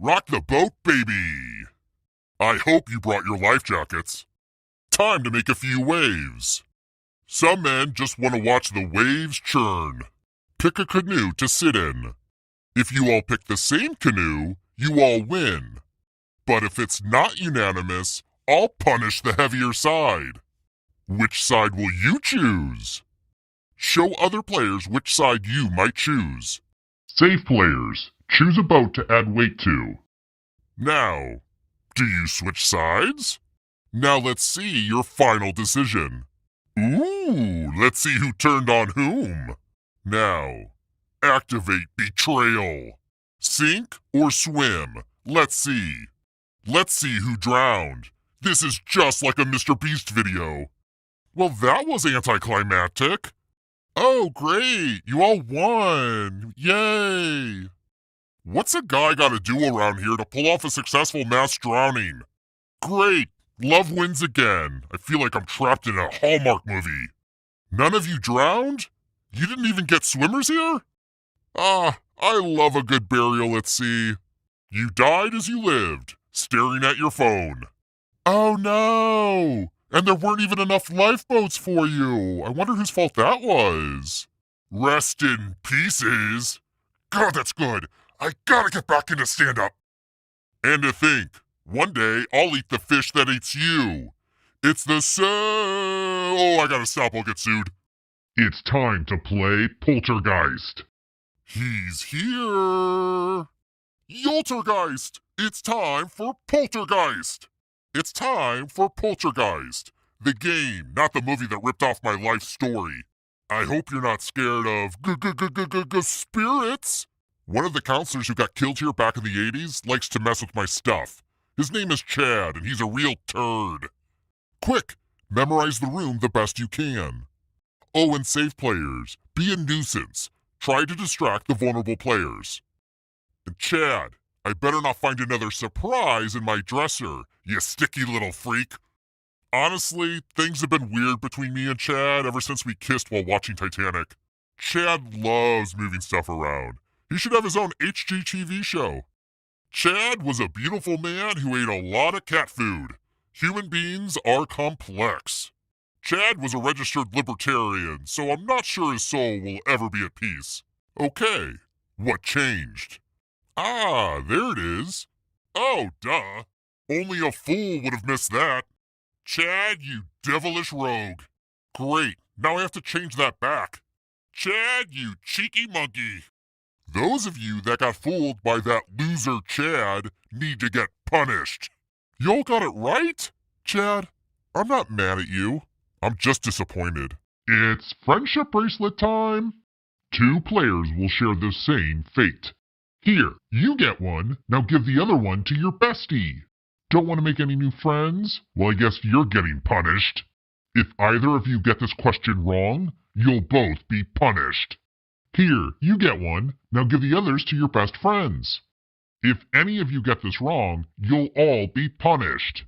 Rock the boat, baby! I hope you brought your life jackets. Time to make a few waves. Some men just want to watch the waves churn. Pick a canoe to sit in. If you all pick the same canoe, you all win. But if it's not unanimous, I'll punish the heavier side. Which side will you choose? Show other players which side you might choose. Safe players, choose a boat to add weight to. Now, do you switch sides? Now let's see your final decision. Ooh, let's see who turned on whom. Now, activate betrayal. Sink or swim? Let's see. Let's see who drowned. This is just like a Mr. Beast video. Well, that was anticlimactic. Oh, great, you all won. Yay. What's a guy gotta do around here to pull off a successful mass drowning? Great, love wins again. I feel like I'm trapped in a Hallmark movie. None of you drowned? You didn't even get swimmers here? Ah, I love a good burial at sea. You died as you lived, staring at your phone. Oh no! And there weren't even enough lifeboats for you. I wonder whose fault that was. Rest in pieces. God, that's good. I gotta get back into stand-up. And to think, one day I'll eat the fish that eats you. It's the Oh, I gotta stop, I'll get sued. It's time to play Poltergeist. He's here. Yoltergeist! It's time for Poltergeist. It's time for Poltergeist, the game, not the movie that ripped off my life story. I hope you're not scared of spirits. One of the counselors who got killed here back in the 80s likes to mess with my stuff. His name is Chad, and he's a real turd. Quick, memorize the room the best you can. Oh, and safe players, be a nuisance. Try to distract the vulnerable players. And Chad, I better not find another surprise in my dresser, you sticky little freak. Honestly, things have been weird between me and Chad ever since we kissed while watching Titanic. Chad loves moving stuff around. He should have his own HGTV show. Chad was a beautiful man who ate a lot of cat food. Human beings are complex. Chad was a registered libertarian, so I'm not sure his soul will ever be at peace. Okay, what changed? Ah, there it is. Oh, duh. Only a fool would have missed that. Chad, you devilish rogue. Great, now I have to change that back. Chad, you cheeky monkey. Those of you that got fooled by that loser Chad need to get punished. Y'all got it right? Chad, I'm not mad at you. I'm just disappointed. It's friendship bracelet time. 2 players will share the same fate. Here, you get one. Now give the other one to your bestie. Don't want to make any new friends? Well, I guess you're getting punished. If either of you get this question wrong, you'll both be punished. Here, you get one. Now give the others to your best friends. If any of you get this wrong, you'll all be punished.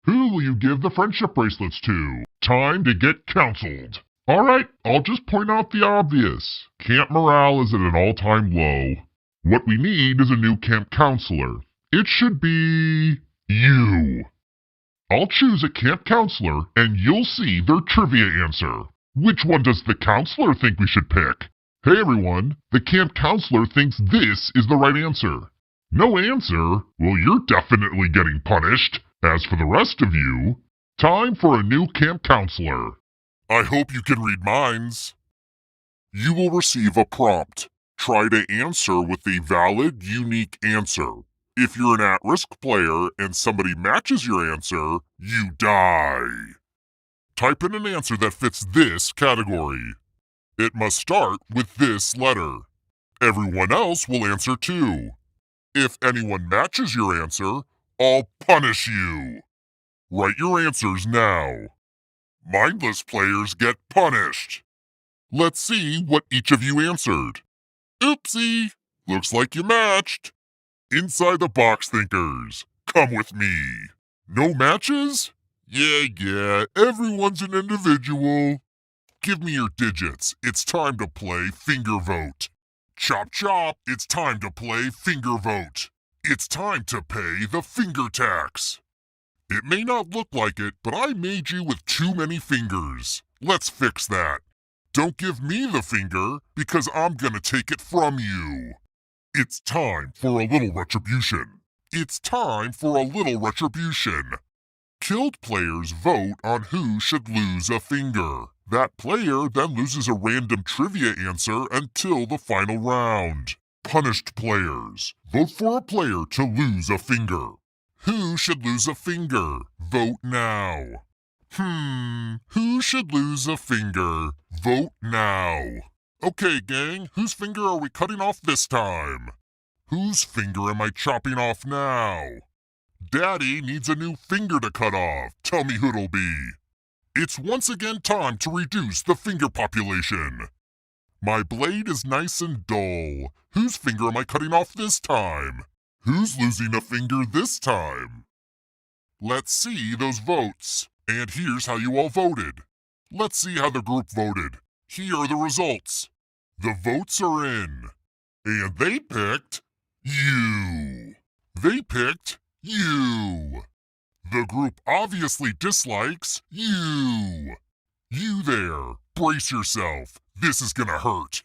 Who will you give the friendship bracelets to? Time to get counseled. All right, I'll just point out the obvious. Camp morale is at an all-time low. What we need is a new camp counselor. It should be you. I'll choose a camp counselor, and you'll see their trivia answer. Which one does the counselor think we should pick? Hey everyone, the camp counselor thinks this is the right answer. No answer? Well, you're definitely getting punished. As for the rest of you, time for a new camp counselor. I hope you can read minds. You will receive a prompt. Try to answer with a valid, unique answer. If you're an at-risk player and somebody matches your answer, you die. Type in an answer that fits this category. It must start with this letter. Everyone else will answer too. If anyone matches your answer, I'll punish you. Write your answers now. Mindless players get punished. Let's see what each of you answered. Oopsie! Looks like you matched. Inside the box thinkers, come with me. No matches? Yeah, everyone's an individual. Give me your digits. It's time to play finger vote. Chop chop, it's time to play finger vote. It's time to pay the finger tax. It may not look like it, but I made you with too many fingers. Let's fix that. Don't give me the finger, because I'm gonna take it from you. It's time for a little retribution. It's time for a little retribution. Killed players vote on who should lose a finger. That player then loses a random trivia answer until the final round. Punished players, vote for a player to lose a finger. Who should lose a finger? Vote now. Who should lose a finger? Vote now. Okay, gang, whose finger are we cutting off this time? Whose finger am I chopping off now? Daddy needs a new finger to cut off. Tell me who it'll be. It's once again time to reduce the finger population. My blade is nice and dull. Whose finger am I cutting off this time? Who's losing a finger this time? Let's see those votes. And here's how you all voted. Let's see how the group voted. Here are the results. The votes are in. And they picked you. They picked you. The group obviously dislikes you. You there, brace yourself. This is gonna hurt.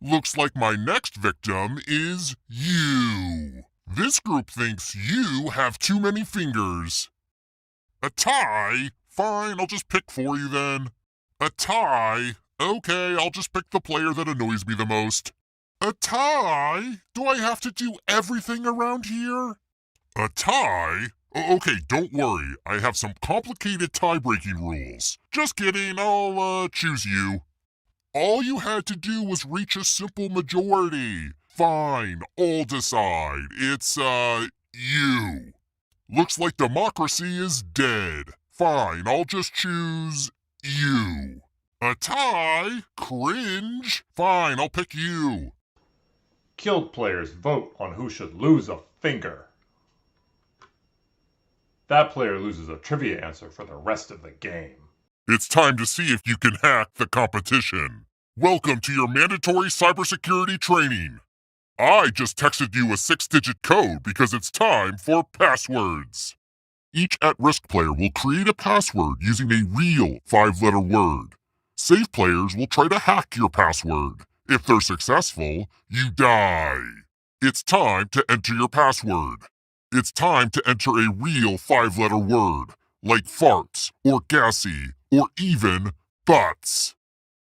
Looks like my next victim is you. This group thinks you have too many fingers. A tie? Fine, I'll just pick for you then. A tie? Okay, I'll just pick the player that annoys me the most. A tie? Do I have to do everything around here? A tie? Okay, don't worry. I have some complicated tie-breaking rules. Just kidding, I'll choose you. All you had to do was reach a simple majority. Fine, I'll decide. It's, you. Looks like democracy is dead. Fine, I'll just choose you. A tie? Cringe? Fine, I'll pick you. Killed players vote on who should lose a finger. That player loses a trivia answer for the rest of the game. It's time to see if you can hack the competition. Welcome to your mandatory cybersecurity training. I just texted you a 6-digit code because it's time for passwords. Each at-risk player will create a password using a real 5-letter word. Safe players will try to hack your password. If they're successful, you die. It's time to enter your password. It's time to enter a real 5-letter word, like farts, or gassy, or even butts.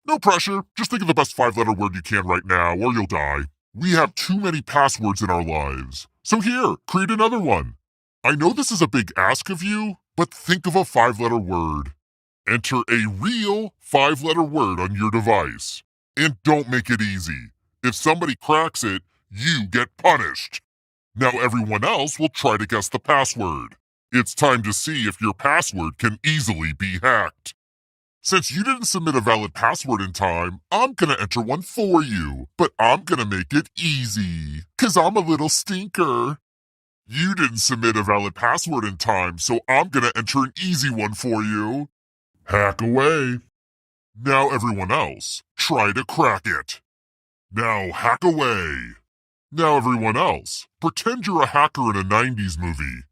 No pressure, just think of the best 5-letter word you can right now, or you'll die. We have too many passwords in our lives. So here, create another one. I know this is a big ask of you, but think of a 5-letter word. Enter a real 5-letter word on your device. And don't make it easy. If somebody cracks it, you get punished. Now everyone else will try to guess the password. It's time to see if your password can easily be hacked. Since you didn't submit a valid password in time, I'm gonna enter one for you, but I'm gonna make it easy, 'cause I'm a little stinker. You didn't submit a valid password in time, so I'm gonna enter an easy one for you. Hack away. Now everyone else, try to crack it. Now hack away. Now everyone else, pretend you're a hacker in a 90s movie.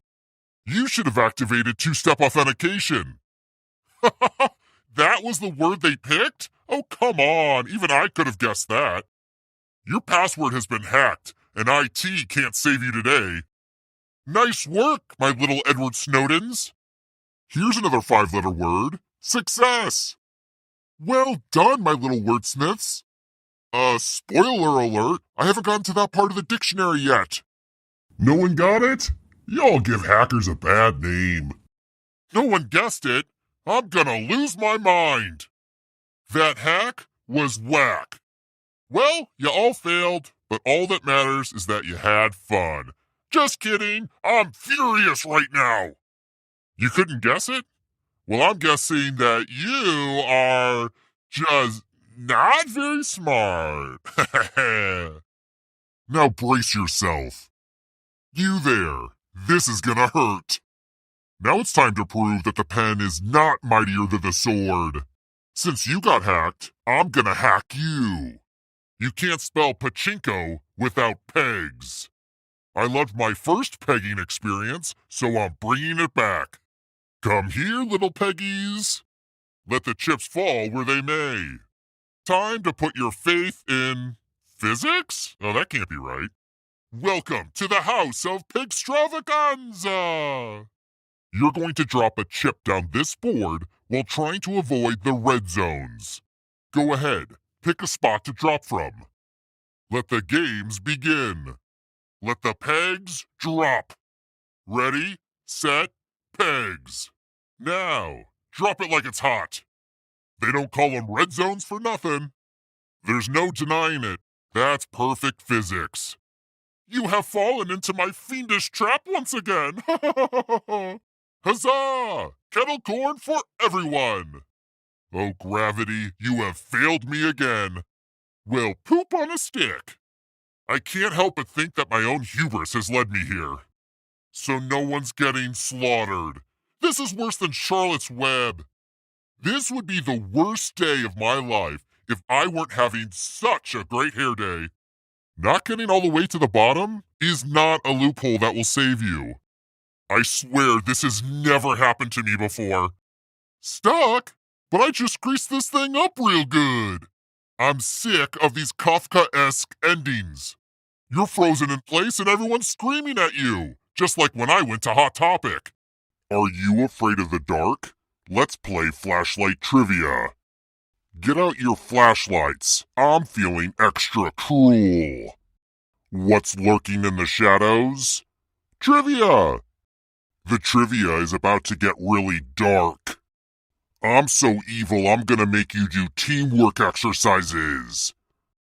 You should have activated two-step authentication. That was the word they picked? Oh, come on, even I could have guessed that. Your password has been hacked, and IT can't save you today. Nice work, my little Edward Snowdens. Here's another 5-letter word, success. Well done, my little wordsmiths. Spoiler alert, I haven't gotten to that part of the dictionary yet. No one got it? Y'all give hackers a bad name. No one guessed it. I'm gonna lose my mind. That hack was whack. Well, you all failed, but all that matters is that you had fun. Just kidding, I'm furious right now. You couldn't guess it? Well, I'm guessing that you are just not very smart. Now brace yourself. You there, this is gonna hurt. Now it's time to prove that the pen is not mightier than the sword. Since you got hacked, I'm gonna hack you. You can't spell pachinko without pegs. I loved my first pegging experience, so I'm bringing it back. Come here, little peggies. Let the chips fall where they may. Time to put your faith in physics? Oh, that can't be right. Welcome to the house of Pigstravaganza! You're going to drop a chip down this board while trying to avoid the red zones. Go ahead, pick a spot to drop from. Let the games begin. Let the pegs drop. Ready, set, pegs. Now, drop it like it's hot. They don't call them red zones for nothing. There's no denying it. That's perfect physics. You have fallen into my fiendish trap once again. Huzzah! Kettle corn for everyone. Oh, gravity, you have failed me again. Well, poop on a stick. I can't help but think that my own hubris has led me here. So no one's getting slaughtered. This is worse than Charlotte's Web. This would be the worst day of my life if I weren't having such a great hair day. Not getting all the way to the bottom is not a loophole that will save you. I swear this has never happened to me before. Stuck? But I just greased this thing up real good. I'm sick of these Kafka-esque endings. You're frozen in place and everyone's screaming at you, just like when I went to Hot Topic. Are you afraid of the dark? Let's play flashlight trivia. Get out your flashlights. I'm feeling extra cruel. What's lurking in the shadows? Trivia! The trivia is about to get really dark. I'm so evil I'm gonna make you do teamwork exercises.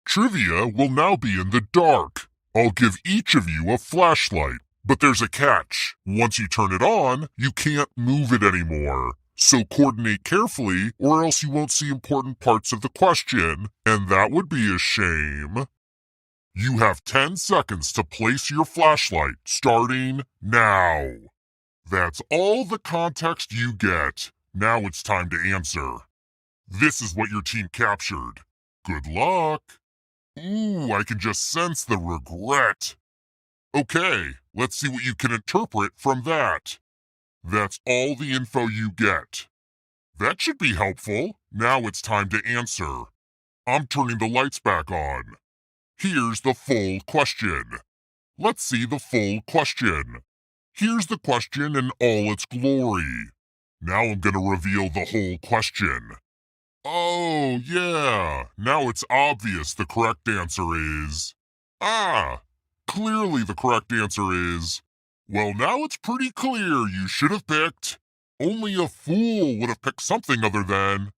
Trivia will now be in the dark. I'll give each of you a flashlight, but there's a catch. Once you turn it on, you can't move it anymore. So coordinate carefully, or else you won't see important parts of the question, and that would be a shame. You have 10 seconds to place your flashlight, starting now. That's all the context you get. Now it's time to answer. This is what your team captured. Good luck. Ooh, I can just sense the regret. Okay, let's see what you can interpret from that. That's all the info you get. That should be helpful. Now it's time to answer. I'm turning the lights back on. Here's the full question. Let's see the full question. Here's the question in all its glory. Now I'm going to reveal the whole question. Oh, yeah. Now it's obvious the correct answer is... Clearly the correct answer is... Well, now it's pretty clear you should have picked... Only a fool would have picked something other than...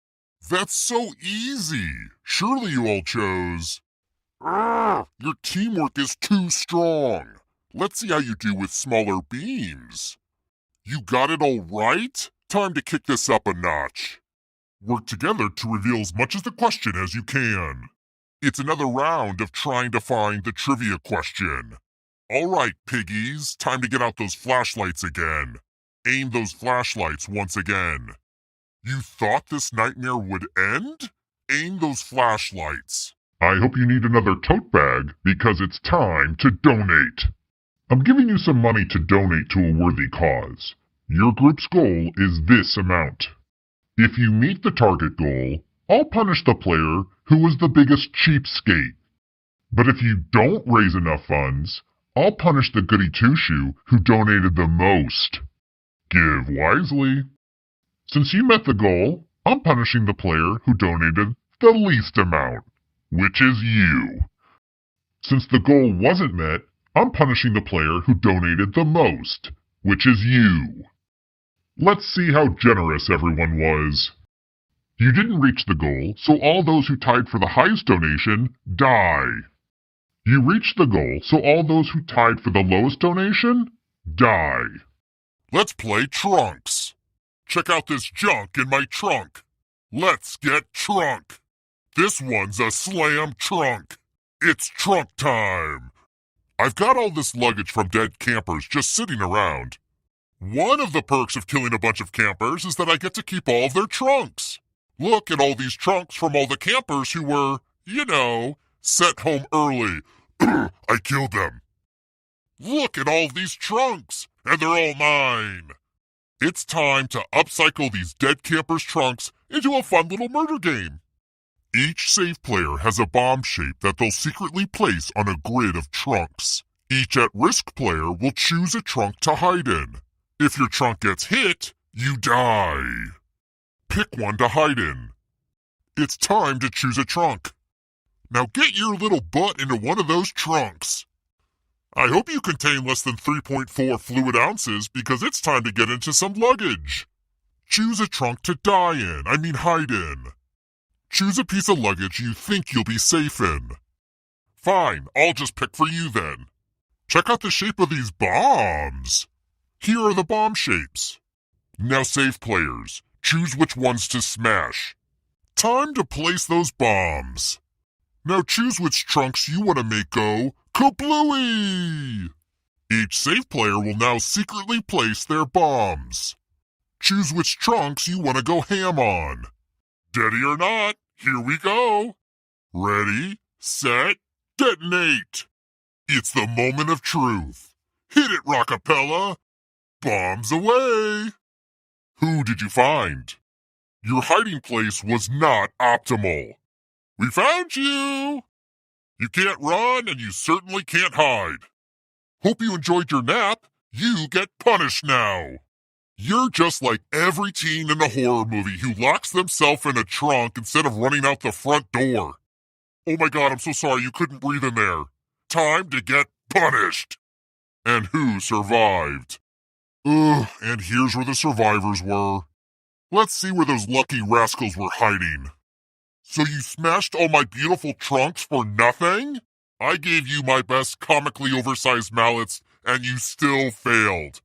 That's so easy. Surely you all chose... Your teamwork is too strong. Let's see how you do with smaller beams. You got it all right? Time to kick this up a notch. Work together to reveal as much of the question as you can. It's another round of trying to find the trivia question. All right, piggies, time to get out those flashlights again. Aim those flashlights once again. You thought this nightmare would end? Aim those flashlights. I hope you need another tote bag because it's time to donate. I'm giving you some money to donate to a worthy cause. Your group's goal is this amount. If you meet the target goal, I'll punish the player who was the biggest cheapskate. But if you don't raise enough funds, I'll punish the goody two-shoe who donated the most. Give wisely. Since you met the goal, I'm punishing the player who donated the least amount, which is you. Since the goal wasn't met, I'm punishing the player who donated the most, which is you. Let's see how generous everyone was. You didn't reach the goal, so all those who tied for the highest donation die. You reached the goal, so all those who tied for the lowest donation die. Let's play trunks. Check out this junk in my trunk. Let's get trunk. This one's a slam trunk. It's trunk time. I've got all this luggage from dead campers just sitting around. One of the perks of killing a bunch of campers is that I get to keep all of their trunks. Look at all these trunks from all the campers who were, sent home early. I killed them. Look at all these trunks, and they're all mine. It's time to upcycle these dead campers' trunks into a fun little murder game. Each safe player has a bomb shape that they'll secretly place on a grid of trunks. Each at-risk player will choose a trunk to hide in. If your trunk gets hit, you die. Pick one to hide in. It's time to choose a trunk. Now get your little butt into one of those trunks. I hope you contain less than 3.4 fluid ounces because it's time to get into some luggage. Choose a trunk to hide in. Choose a piece of luggage you think you'll be safe in. Fine, I'll just pick for you then. Check out the shape of these bombs. Here are the bomb shapes. Now safe players, choose which ones to smash. Time to place those bombs. Now choose which trunks you want to make go kablooey! Each safe player will now secretly place their bombs. Choose which trunks you want to go ham on. Ready or not, here we go. Ready, set, detonate. It's the moment of truth. Hit it, Rockapella. Bombs away. Who did you find? Your hiding place was not optimal. We found you! You can't run and you certainly can't hide. Hope you enjoyed your nap. You get punished now. You're just like every teen in a horror movie who locks themselves in a trunk instead of running out the front door. Oh my God, I'm so sorry you couldn't breathe in there. Time to get punished. And who survived? Ugh, and here's where the survivors were. Let's see where those lucky rascals were hiding. So you smashed all my beautiful trunks for nothing? I gave you my best comically oversized mallets, and you still failed.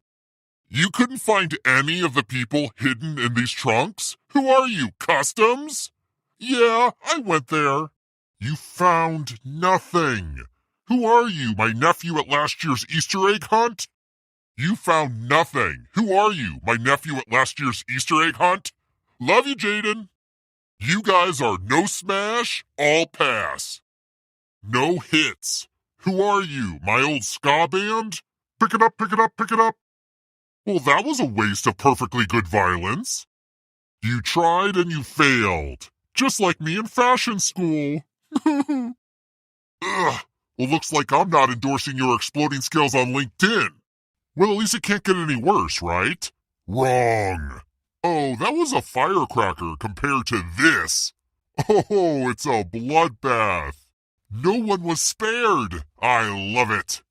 You couldn't find any of the people hidden in these trunks? Who are you, Customs? Yeah, I went there. You found nothing. Who are you, my nephew at last year's Easter egg hunt? You found nothing. Who are you, my nephew at last year's Easter egg hunt? Love you, Jaden. You guys are no smash, all pass. No hits. Who are you, my old ska band? Pick it up, pick it up, pick it up. Well, that was a waste of perfectly good violence. You tried and you failed, just like me in fashion school. Ugh. Well, looks like I'm not endorsing your exploding skills on LinkedIn. Well, at least it can't get any worse, right? Wrong. Oh, that was a firecracker compared to this. Oh, it's a bloodbath. No one was spared. I love it.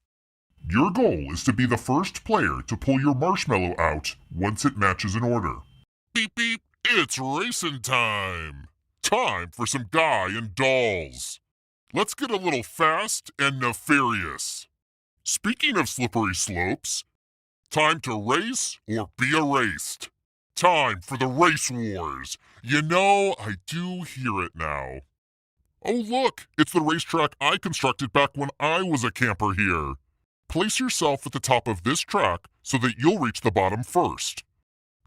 Your goal is to be the first player to pull your marshmallow out once it matches an order. Beep beep, it's racing time. Time for some guy and dolls. Let's get a little fast and nefarious. Speaking of slippery slopes, time to race or be erased. Time for the race wars. You know, I do hear it now. Oh look, it's the racetrack I constructed back when I was a camper here. Place yourself at the top of this track so that you'll reach the bottom first.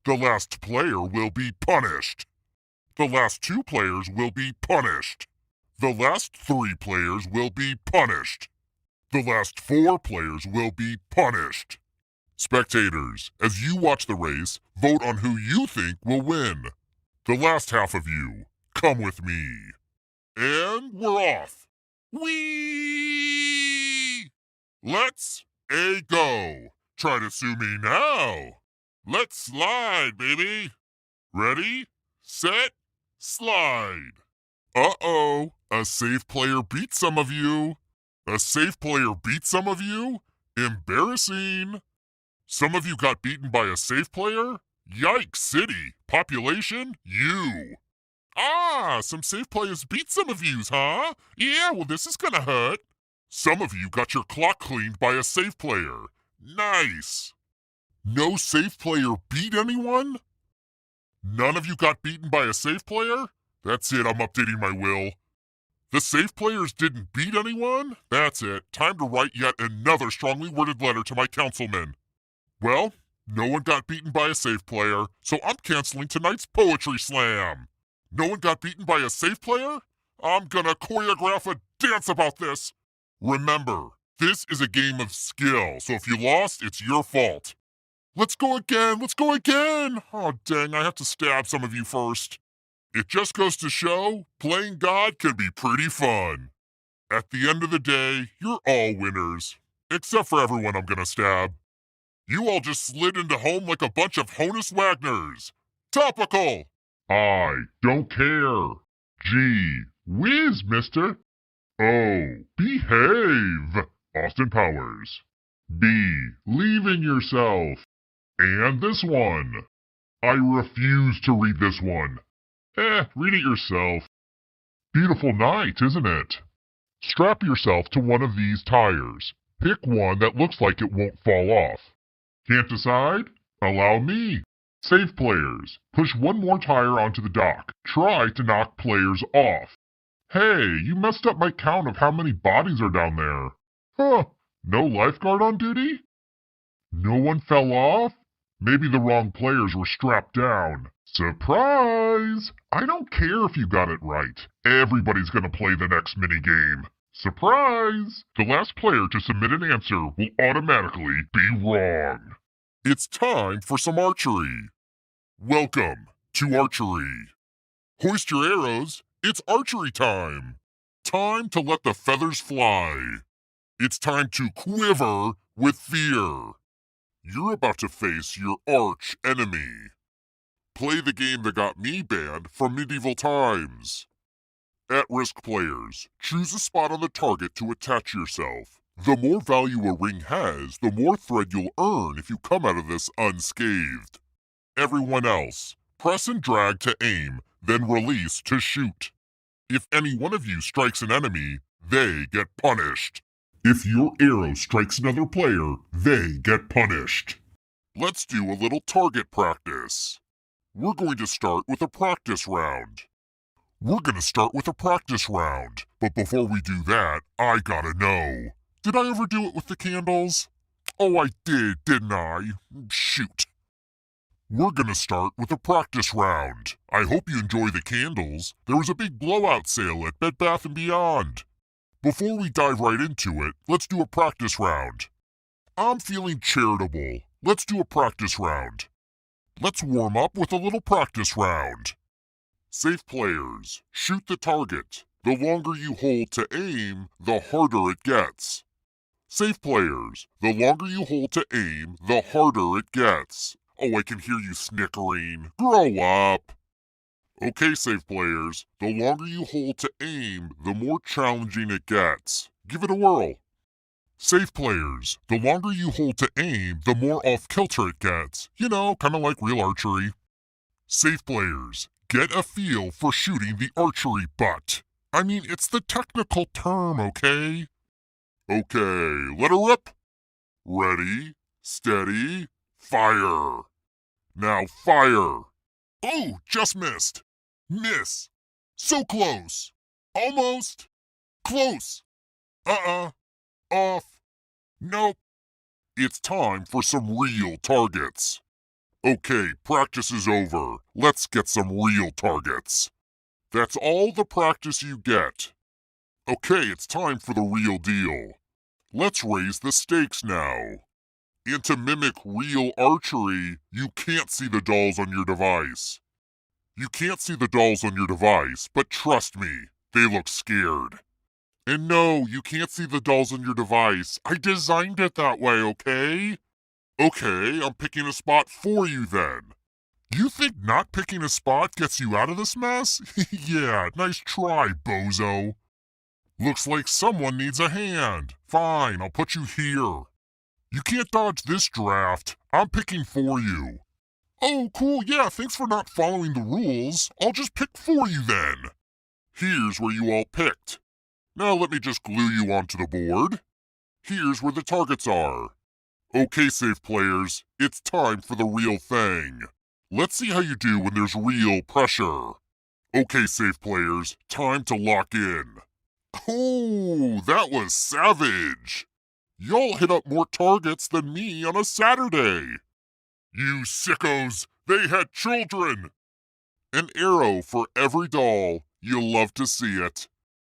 The last player will be punished. The last 2 players will be punished. The last 3 players will be punished. The last 4 players will be punished. Spectators, as you watch the race, vote on who you think will win. The last half of you, come with me. And we're off. Whee! Let's go. Try to sue me now. Let's slide, baby. Ready, set, slide. Uh-oh, a safe player beat some of you. A safe player beat some of you? Embarrassing. Some of you got beaten by a safe player? Yikes city. Population? You. Ah, some safe players beat some of yous, huh? Yeah, well this is gonna hurt. Some of you got your clock cleaned by a safe player. Nice. No safe player beat anyone? None of you got beaten by a safe player? That's it, I'm updating my will. The safe players didn't beat anyone? That's it. Time to write yet another strongly worded letter to my councilman. Well, no one got beaten by a safe player, so I'm canceling tonight's poetry slam. No one got beaten by a safe player? I'm gonna choreograph a dance about this. Remember, This is a game of skill, so if you lost, it's your fault. Let's go again, let's go again! Oh dang, I have to stab some of you first. It just goes to show, playing God can be pretty fun. At the end of the day, you're all winners. Except for everyone I'm gonna stab. You all just slid into home like a bunch of Honus Wagners. Topical! I don't care. Gee whiz, mister. Oh, behave, Austin Powers. Believe in yourself. And this one. I refuse to read this one. Read it yourself. Beautiful night, isn't it? Strap yourself to one of these tires. Pick one that looks like it won't fall off. Can't decide? Allow me. Save players. Push one more tire onto the dock. Try to knock players off. Hey, you messed up my count of how many bodies are down there. Huh, no lifeguard on duty? No one fell off? Maybe the wrong players were strapped down. Surprise! I don't care if you got it right. Everybody's gonna play the next minigame. Surprise! The last player to submit an answer will automatically be wrong. It's time for some archery. Welcome to archery. Hoist your arrows. It's archery time. Time to let the feathers fly. It's time to quiver with fear. You're about to face your arch enemy. Play the game that got me banned from medieval times. At-risk players, choose a spot on the target to attach yourself. The more value a ring has, the more thread you'll earn if you come out of this unscathed. Everyone else, press and drag to aim, then release to shoot. If any one of you strikes an enemy, they get punished. If your arrow strikes another player, they get punished. Let's do a little target practice. We're going to start with a practice round. But before we do that, I gotta know. Did I overdo it with the candles? Oh, I did, didn't I? Shoot. We're gonna start with a practice round. I hope you enjoy the candles. There was a big blowout sale at Bed Bath & Beyond. Before we dive right into it, let's do a practice round. I'm feeling charitable. Let's do a practice round. Let's warm up with a little practice round. Safe players, shoot the target. The longer you hold to aim, the harder it gets. Safe players, the longer you hold to aim, the harder it gets. Oh, I can hear you snickering. Grow up. Okay, safe players, the longer you hold to aim, the more challenging it gets. Give it a whirl. Safe players, the longer you hold to aim, the more off-kilter it gets. You know, kind of like real archery. Safe players, get a feel for shooting the archery butt. I mean, it's the technical term, okay? Okay, let her rip. Ready, steady, fire. Now fire. Oh, just missed. Miss. So close. Almost. Close. Off. Nope. It's time for some real targets. Okay, practice is over. Let's get some real targets. That's all the practice you get. Okay, it's time for the real deal. Let's raise the stakes now. And to mimic real archery, you can't see the dolls on your device. But trust me, they look scared. And no, you can't see the dolls on your device. I designed it that way, okay? Okay, I'm picking a spot for you then. You think not picking a spot gets you out of this mess? Yeah, nice try, bozo. Looks like someone needs a hand. Fine, I'll put you here. You can't dodge this draft. I'm picking for you. Oh, cool, yeah, thanks for not following the rules. I'll just pick for you then. Here's where you all picked. Now let me just glue you onto the board. Here's where the targets are. Okay, safe players, it's time for the real thing. Let's see how you do when there's real pressure. Okay, safe players, time to lock in. Oh, that was savage. Y'all hit up more targets than me on a Saturday. You sickos, they had children. An arrow for every doll. You'll love to see it.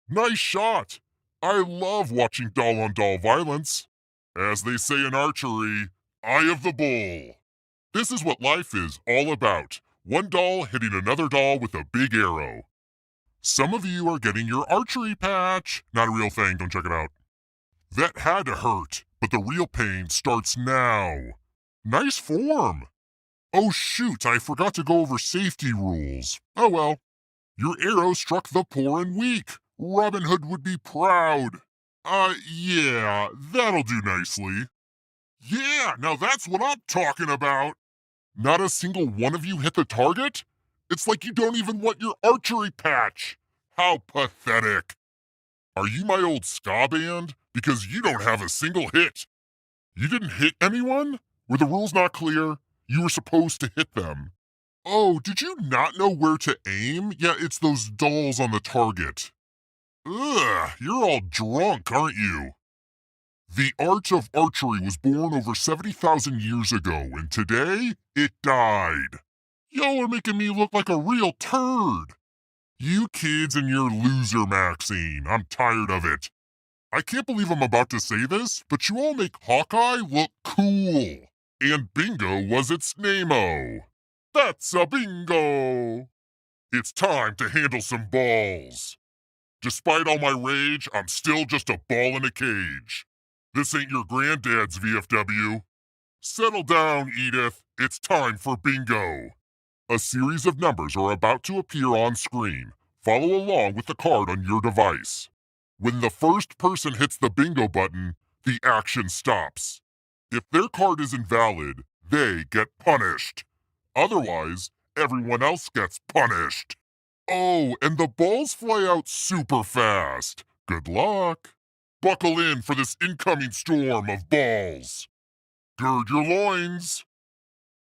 Nice shot. I love watching doll-on-doll violence. As they say in archery, eye of the bull. This is what life is all about. One doll hitting another doll with a big arrow. Some of you are getting your archery patch. Not a real thing, don't check it out. That had to hurt, but the real pain starts now. Nice form. Oh shoot, I forgot to go over safety rules. Oh well. Your arrow struck the poor and weak. Robin Hood would be proud. Yeah, that'll do nicely. Yeah, now that's what I'm talking about. Not a single one of you hit the target? It's like you don't even want your archery patch. How pathetic. Are you my old ska band? Because you don't have a single hit. You didn't hit anyone? Were the rules not clear? You were supposed to hit them. Oh, did you not know where to aim? Yeah, it's those dolls on the target. Ugh, you're all drunk, aren't you? The art of archery was born over 70,000 years ago, and today, it died. Y'all are making me look like a real turd. You kids and your loser Maxine, I'm tired of it. I can't believe I'm about to say this, but you all make Hawkeye look cool. And bingo was its name-o. That's a bingo! It's time to handle some balls. Despite all my rage, I'm still just a ball in a cage. This ain't your granddad's VFW. Settle down, Edith. It's time for bingo. A series of numbers are about to appear on screen. Follow along with the card on your device. When the first person hits the bingo button, the action stops. If their card is invalid, they get punished. Otherwise, everyone else gets punished. Oh, and the balls fly out super fast. Good luck. Buckle in for this incoming storm of balls. Gird your loins.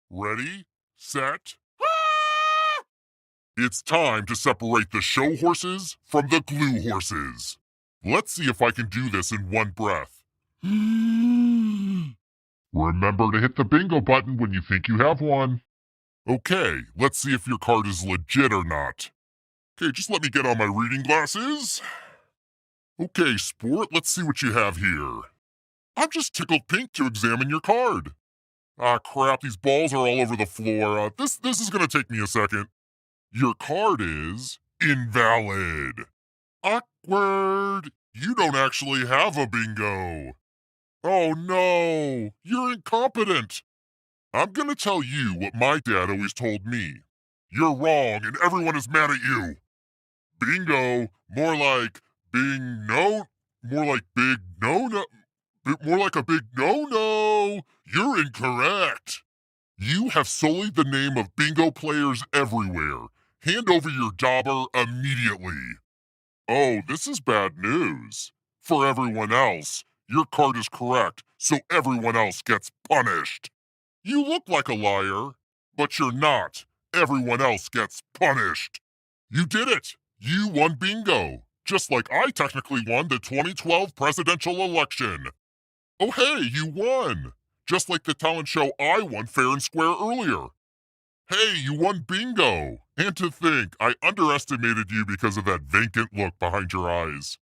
Ready, set, ah! It's time to separate the show horses from the glue horses. Let's see if I can do this in one breath. Remember to hit the bingo button when you think you have one. Okay, let's see if your card is legit or not. Okay, just let me get on my reading glasses. Okay, sport, let's see what you have here. I'm just tickled pink to examine your card. Ah, crap, these balls are all over the floor. This is gonna take me a second. Your card is invalid. Awkward. You don't actually have a bingo. Oh no, you're incompetent. I'm gonna tell you what my dad always told me. You're wrong and everyone is mad at you. Bingo, more like more like big no-no, more like a big no-no. You're incorrect. You have sullied the name of bingo players everywhere. Hand over your dauber immediately. Oh, this is bad news. For everyone else, your card is correct, so everyone else gets punished. You look like a liar, but you're not. Everyone else gets punished. You did it. You won bingo, just like I technically won the 2012 presidential election. Oh hey, you won, just like the talent show I won fair and square earlier. Hey, you won bingo, and to think I underestimated you because of that vacant look behind your eyes.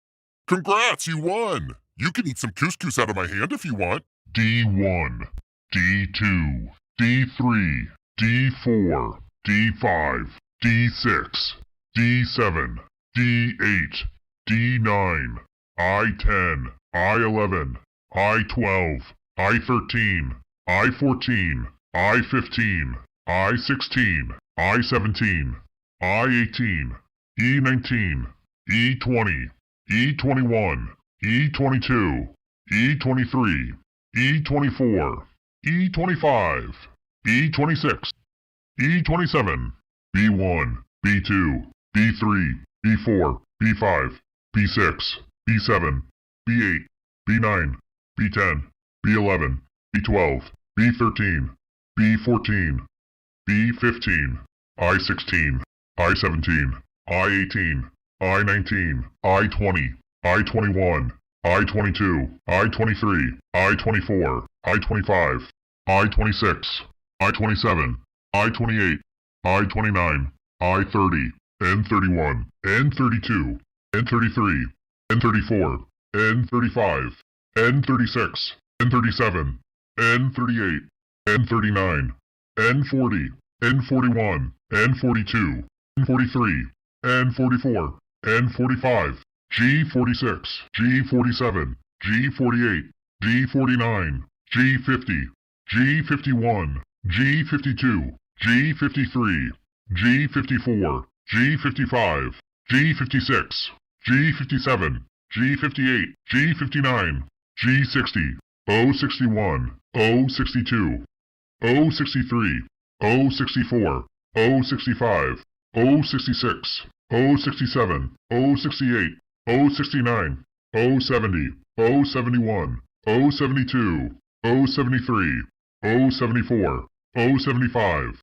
Congrats, you won. You can eat some couscous out of my hand if you want. D1, D2, D3, D4, D5, D6, D7, D8, D9, I10, I11, I12, I13, I14, I15, I16, I17, I18, E19, E20, E21, E22, E23, E24, E25, E26, E27, B1, B2, B3, B4, B5, B6, B7, B8, B9, B10, B11, B12, B13, B14, B15, I16, I17, I18, I19, I20, I21, I22, I23, I24, I25, I26, I27, I28, I29, I30, N31, N32, N33, N34, N35, N36, N37, N38, N39, N40, N41, N42, N43, N44, N45, G46, G47, G48, G49, G50, G51, G52, G53, G54, G55, G56, G57, G58, G59, G60, O61, O62, O63, O64, O65, O66, O67, O68, O69, O70, O71, O72, O73, O74, O75.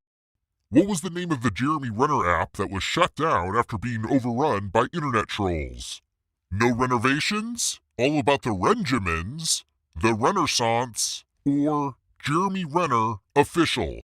What was the name of the Jeremy Renner app that was shut down after being overrun by internet trolls? No Renovations? All About the Renjamins? The Renaissance? Or Jeremy Renner Official?